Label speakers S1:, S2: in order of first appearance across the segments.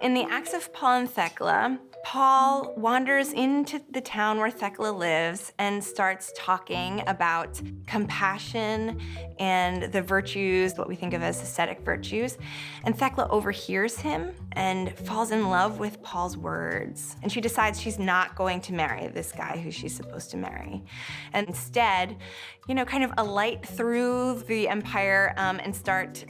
S1: In the Acts of Paul and Thecla, Paul wanders into the town where Thecla lives and starts talking about compassion and the virtues, what we think of as ascetic virtues. And Thecla overhears him and falls in love with Paul's words. And she decides she's not going to marry this guy who she's supposed to marry. And instead, kind of alight through the empire and start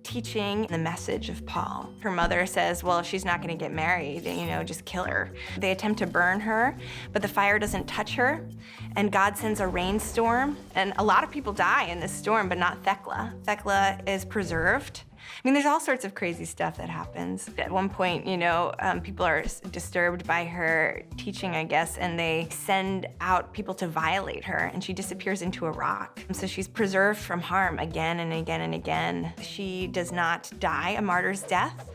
S1: teaching the message of Paul. Her mother says, well, if she's not gonna get married, just kill her. They attempt to burn her, but the fire doesn't touch her, and God sends a rainstorm, and a lot of people die in this storm, but not Thecla. Thecla is preserved. There's all sorts of crazy stuff that happens. At one point, people are disturbed by her teaching, I guess, and they send out people to violate her, and she disappears into a rock. So she's preserved from harm again and again and again. She does not die a martyr's death,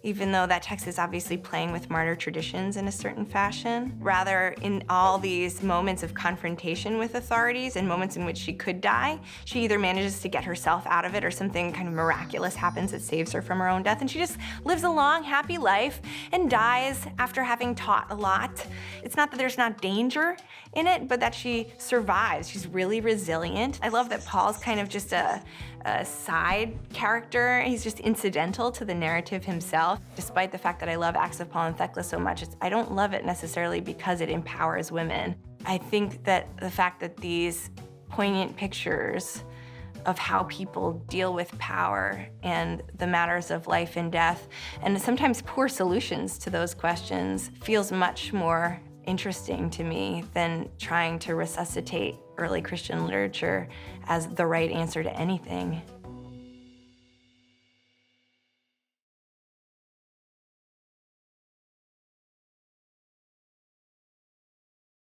S1: even though that text is obviously playing with martyr traditions in a certain fashion. Rather, in all these moments of confrontation with authorities and moments in which she could die, she either manages to get herself out of it or something kind of miraculous happens that saves her from her own death, and she just lives a long, happy life and dies after having taught a lot. It's not that there's not danger in it, but that she survives. She's really resilient. I love that Paul's kind of just a side character. He's just incidental to the narrative himself. Despite the fact that I love Acts of Paul and Thecla so much, I don't love it necessarily because it empowers women. I think that the fact that these poignant pictures of how people deal with power and the matters of life and death, and sometimes poor solutions to those questions, feels much more interesting to me than trying to resuscitate early Christian literature as the right answer to anything.